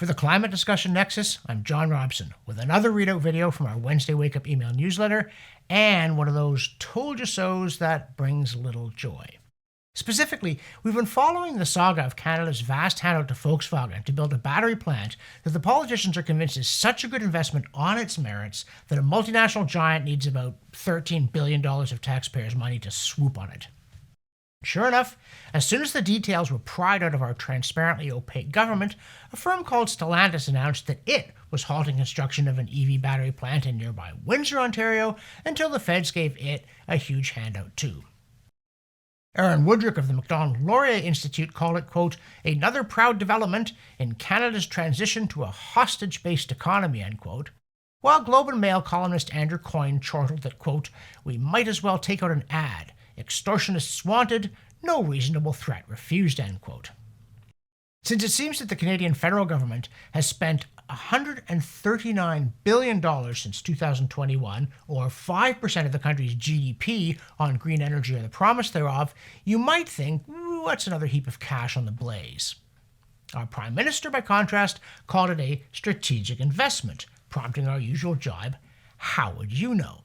For the Climate Discussion Nexus, I'm John Robson with another readout video from our Wednesday Wake Up email newsletter and one of those told you so's that brings little joy. Specifically, we've been following the saga of Canada's vast handout to Volkswagen to build a battery plant that the politicians are convinced is such a good investment on its merits that a multinational giant needs about $13 billion of taxpayers' money to swoop on it. Sure enough, as soon as the details were pried out of our transparently opaque government, a firm called Stellantis announced that it was halting construction of an EV battery plant in nearby Windsor, Ontario, until the feds gave it a huge handout too. Aaron Woodrick of the Macdonald-Laurier Institute called it, quote, another proud development in Canada's transition to a hostage-based economy, end quote, while Globe and Mail columnist Andrew Coyne chortled that, quote, we might as well take out an ad. Extortionists wanted, no reasonable threat refused, end quote. Since it seems that the Canadian federal government has spent $139 billion since 2021, or 5% of the country's GDP, on green energy or the promise thereof, you might think, what's another heap of cash on the blaze? Our Prime Minister, by contrast, called it a strategic investment, prompting our usual jibe, how would you know?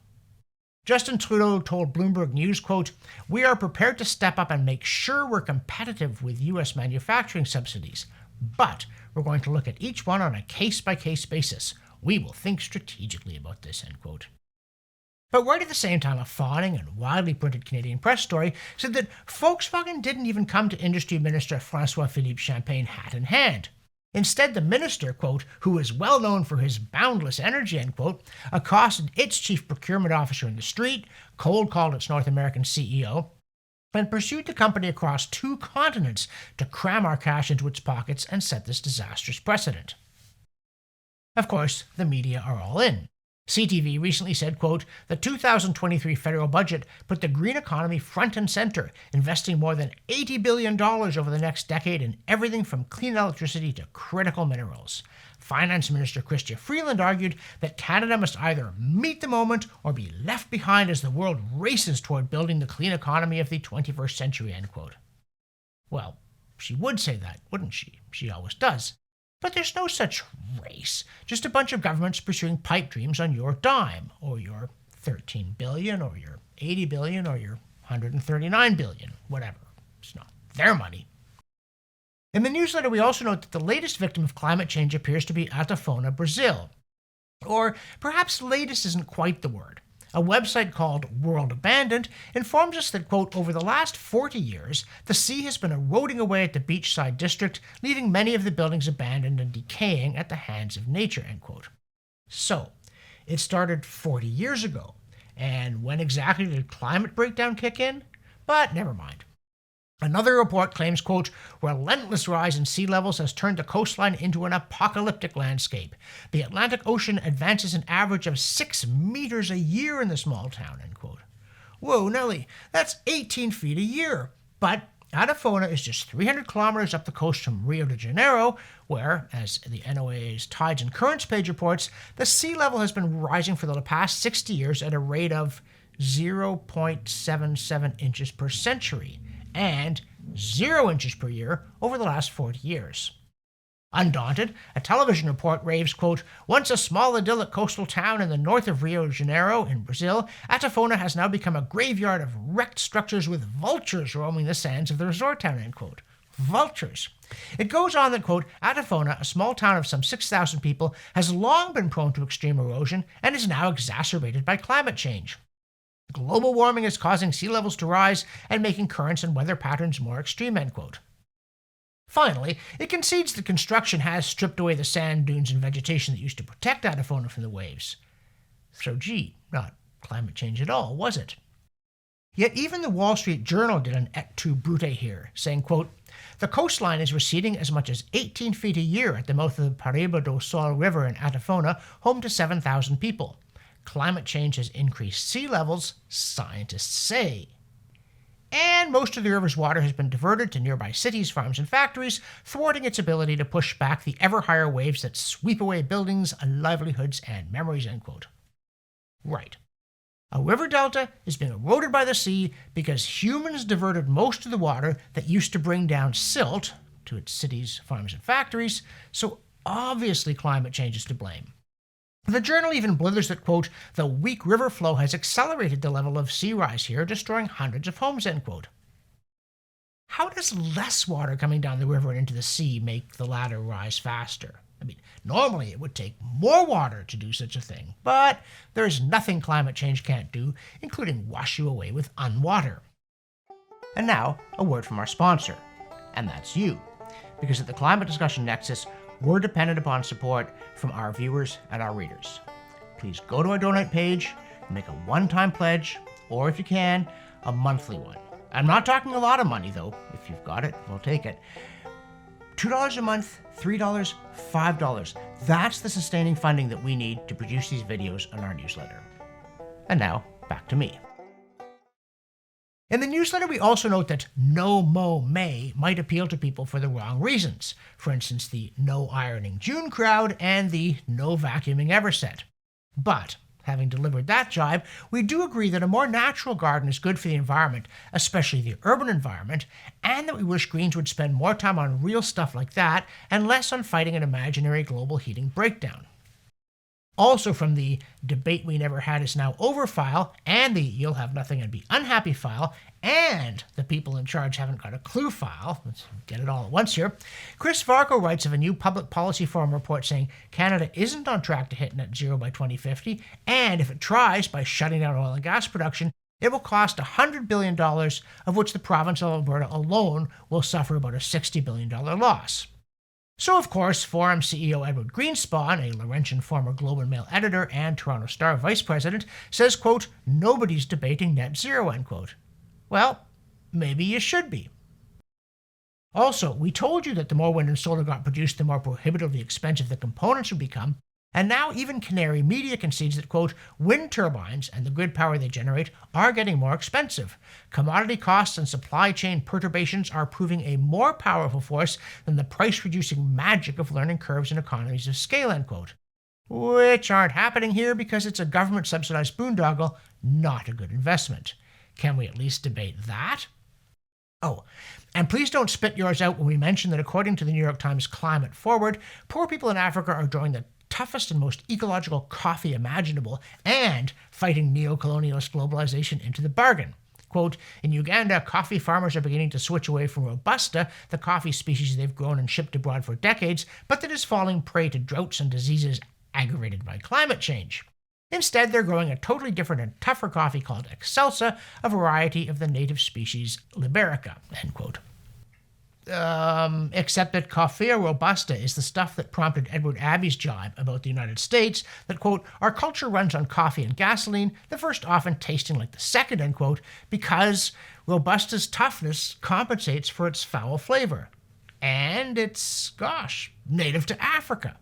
Justin Trudeau told Bloomberg News, quote, we are prepared to step up and make sure we're competitive with U.S. manufacturing subsidies, but we're going to look at each one on a case-by-case basis. We will think strategically about this, end quote. But right at the same time, a fawning and widely printed Canadian press story said that Volkswagen didn't even come to Industry Minister François-Philippe Champagne hat in hand. Instead, the minister, quote, who is well known for his boundless energy, end quote, accosted its chief procurement officer in the street, cold-called its North American CEO, and pursued the company across 2 continents to cram our cash into its pockets and set this disastrous precedent. Of course, the media are all in. CTV recently said, quote, the 2023 federal budget put the green economy front and center, investing more than $80 billion over the next decade in everything from clean electricity to critical minerals. Finance Minister Chrystia Freeland argued that Canada must either meet the moment or be left behind as the world races toward building the clean economy of the 21st century, end quote. Well, she would say that, wouldn't she? She always does. But there's no such race, just a bunch of governments pursuing pipe dreams on your dime, or your $13 billion, or your $80 billion, or your $139 billion, whatever. It's not their money. In the newsletter, we also note that the latest victim of climate change appears to be Atafona, Brazil. Or perhaps latest isn't quite the word. A website called World Abandoned informs us that, quote, over the last 40 years, the sea has been eroding away at the beachside district, leaving many of the buildings abandoned and decaying at the hands of nature, end quote. So, it started 40 years ago. And when exactly did climate breakdown kick in? But never mind. Another report claims, quote, relentless rise in sea levels has turned the coastline into an apocalyptic landscape. The Atlantic Ocean advances an average of 6 meters a year in the small town, end quote. Whoa, Nelly, that's 18 feet a year. But Atafona is just 300 kilometers up the coast from Rio de Janeiro, where, as the NOAA's Tides and Currents page reports, the sea level has been rising for the past 60 years at a rate of 0.77 inches per century, and 0 inches per year over the last 40 years. Undaunted, a television report raves, quote, once a small idyllic coastal town in the north of Rio de Janeiro in Brazil, Atafona has now become a graveyard of wrecked structures with vultures roaming the sands of the resort town, end quote. Vultures. It goes on that, quote, Atafona, a small town of some 6,000 people, has long been prone to extreme erosion and is now exacerbated by climate change. Global warming is causing sea levels to rise and making currents and weather patterns more extreme, end quote. Finally, it concedes that construction has stripped away the sand dunes and vegetation that used to protect Atafona from the waves. So gee, not climate change at all, was it? Yet even the Wall Street Journal did an et tu brute here, saying, quote, the coastline is receding as much as 18 feet a year at the mouth of the Paraíba do Sol River in Atafona, home to 7,000 people. Climate change has increased sea levels, scientists say. And most of the river's water has been diverted to nearby cities, farms, and factories, thwarting its ability to push back the ever higher waves that sweep away buildings, livelihoods, and memories, end quote. Right. A river delta is being eroded by the sea because humans diverted most of the water that used to bring down silt to its cities, farms, and factories, so obviously climate change is to blame. The journal even blithers that, quote, the weak river flow has accelerated the level of sea rise here, destroying hundreds of homes, end quote. How does less water coming down the river and into the sea make the latter rise faster? I mean, normally it would take more water to do such a thing, but there's nothing climate change can't do, including wash you away with unwater. And now, a word from our sponsor, and that's you. Because at the Climate Discussion Nexus, we're dependent upon support from our viewers and our readers. Please go to our donate page, make a one-time pledge, or if you can, a monthly one. I'm not talking a lot of money though. If you've got it, we'll take it. $2 a month, $3, $5. That's the sustaining funding that we need to produce these videos on our newsletter. And now, back to me. In the newsletter, we also note that No Mow May might appeal to people for the wrong reasons. For instance, the No Ironing June crowd and the No Vacuuming Ever set. But, having delivered that jibe, we do agree that a more natural garden is good for the environment, especially the urban environment, and that we wish Greens would spend more time on real stuff like that and less on fighting an imaginary global heating breakdown. Also from the Debate We Never Had Is Now Over file, and the You'll Have Nothing and Be Unhappy file, and the People in Charge Haven't Got a Clue file, let's get it all at once here, Chris Vargo writes of a new Public Policy Forum report saying Canada isn't on track to hit net zero by 2050, and if it tries by shutting down oil and gas production, it will cost $100 billion, of which the province of Alberta alone will suffer about a $60 billion loss. So, of course, Forum CEO Edward Greenspan, a Laurentian former Globe and Mail editor and Toronto Star vice president, says, quote, nobody's debating net zero, end quote. Well, maybe you should be. Also, we told you that the more wind and solar got produced, the more prohibitively expensive the components would become, and now even Canary Media concedes that, quote, wind turbines and the grid power they generate are getting more expensive. Commodity costs and supply chain perturbations are proving a more powerful force than the price-reducing magic of learning curves and economies of scale, end quote. Which aren't happening here because it's a government-subsidized boondoggle, not a good investment. Can we at least debate that? Oh, and please don't spit yours out when we mention that according to the New York Times Climate Forward, poor people in Africa are enjoying the toughest and most ecological coffee imaginable and fighting neo-colonialist globalization into the bargain. Quote, in Uganda, coffee farmers are beginning to switch away from Robusta, the coffee species they've grown and shipped abroad for decades, but that is falling prey to droughts and diseases aggravated by climate change. Instead, they're growing a totally different and tougher coffee called Excelsa, a variety of the native species Liberica, end quote. Except that Coffea robusta is the stuff that prompted Edward Abbey's jibe about the United States, that, quote, our culture runs on coffee and gasoline, the first often tasting like the second, end quote, because Robusta's toughness compensates for its foul flavor. And it's, gosh, native to Africa.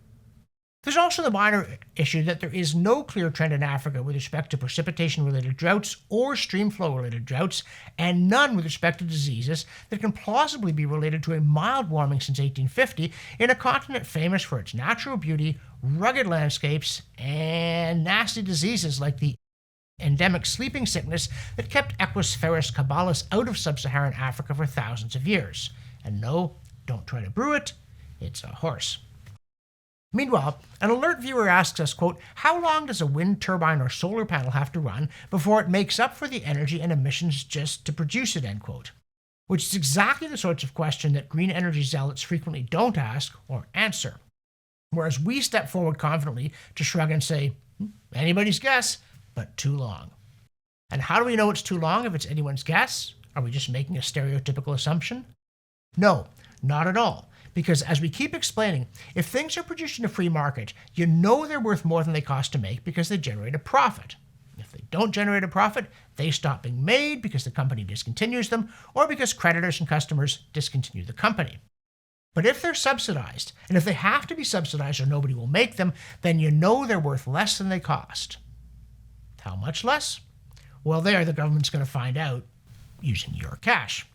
There's also the minor issue that there is no clear trend in Africa with respect to precipitation-related droughts or stream flow-related droughts, and none with respect to diseases that can plausibly be related to a mild warming since 1850 in a continent famous for its natural beauty, rugged landscapes, and nasty diseases like the endemic sleeping sickness that kept Equus ferus caballus out of sub-Saharan Africa for thousands of years. And no, don't try to brew it, it's a horse. Meanwhile, an alert viewer asks us, quote, how long does a wind turbine or solar panel have to run before it makes up for the energy and emissions just to produce it, end quote? Which is exactly the sorts of question that green energy zealots frequently don't ask or answer. Whereas we step forward confidently to shrug and say, anybody's guess, but too long. And how do we know it's too long if it's anyone's guess? Are we just making a stereotypical assumption? No, not at all. Because as we keep explaining, if things are produced in a free market, you know they're worth more than they cost to make because they generate a profit. If they don't generate a profit, they stop being made because the company discontinues them or because creditors and customers discontinue the company. But if they're subsidized, and if they have to be subsidized or nobody will make them, then you know they're worth less than they cost. How much less? Well, there the government's going to find out using your cash.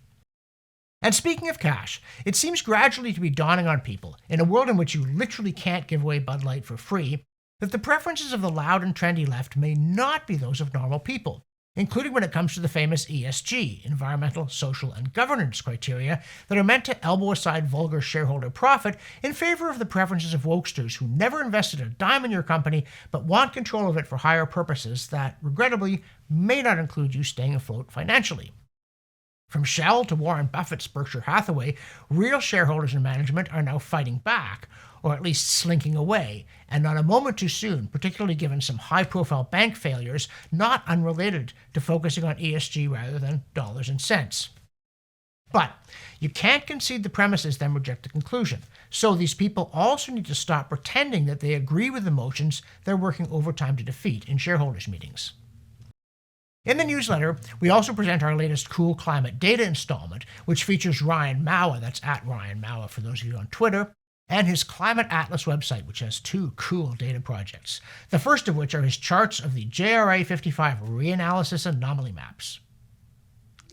And speaking of cash, it seems gradually to be dawning on people, in a world in which you literally can't give away Bud Light for free, that the preferences of the loud and trendy left may not be those of normal people, including when it comes to the famous ESG, environmental, social, and governance criteria that are meant to elbow aside vulgar shareholder profit in favor of the preferences of wokesters who never invested a dime in your company but want control of it for higher purposes that, regrettably, may not include you staying afloat financially. From Shell to Warren Buffett's Berkshire Hathaway, real shareholders and management are now fighting back, or at least slinking away, and not a moment too soon, particularly given some high-profile bank failures not unrelated to focusing on ESG rather than dollars and cents. But you can't concede the premises, then reject the conclusion. So these people also need to stop pretending that they agree with the motions they're working overtime to defeat in shareholders' meetings. In the newsletter, we also present our latest Cool Climate Data installment, which features Ryan Mawa, that's at Ryan Mawa for those of you on Twitter, and his Climate Atlas website, which has two cool data projects, the first of which are his charts of the JRA 55 reanalysis anomaly maps.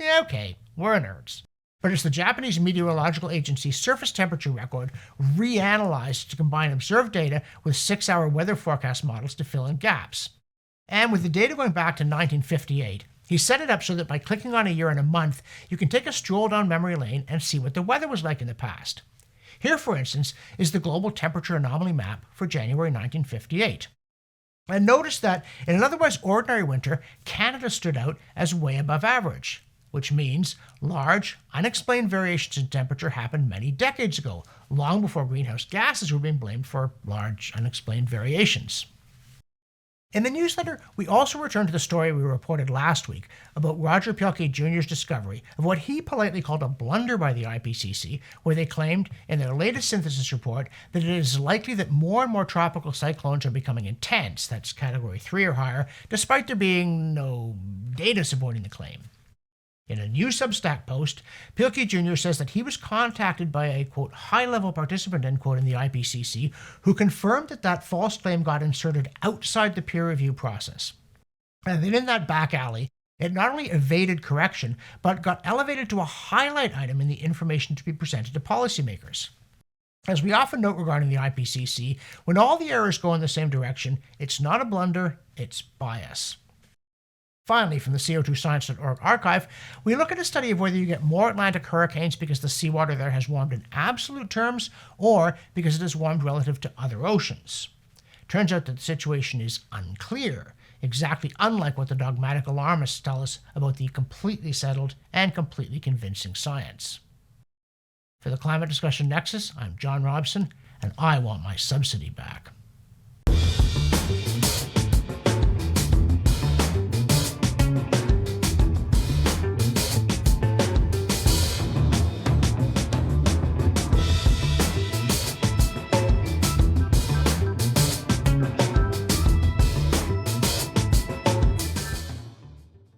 Yeah, okay, we're nerds. But it's the Japanese Meteorological Agency surface temperature record reanalyzed to combine observed data with 6-hour weather forecast models to fill in gaps. And with the data going back to 1958, he set it up so that by clicking on a year and a month, you can take a stroll down memory lane and see what the weather was like in the past. Here, for instance, is the global temperature anomaly map for January 1958. And notice that in an otherwise ordinary winter, Canada stood out as way above average, which means large, unexplained variations in temperature happened many decades ago, long before greenhouse gases were being blamed for large, unexplained variations. In the newsletter, we also return to the story we reported last week about Roger Pielke Jr.'s discovery of what he politely called a blunder by the IPCC, where they claimed in their latest synthesis report that it is likely that more and more tropical cyclones are becoming intense, that's category 3 or higher, despite there being no data supporting the claim. In a new Substack post, Pielke Jr. says that he was contacted by a, quote, high-level participant, end quote, in the IPCC, who confirmed that that false claim got inserted outside the peer review process. And then in that back alley, it not only evaded correction, but got elevated to a highlight item in the information to be presented to policymakers. As we often note regarding the IPCC, when all the errors go in the same direction, it's not a blunder, it's bias. Finally, from the CO2Science.org archive, we look at a study of whether you get more Atlantic hurricanes because the seawater there has warmed in absolute terms or because it has warmed relative to other oceans. Turns out that the situation is unclear, exactly unlike what the dogmatic alarmists tell us about the completely settled and completely convincing science. For the Climate Discussion Nexus, I'm John Robson, and I want my subsidy back.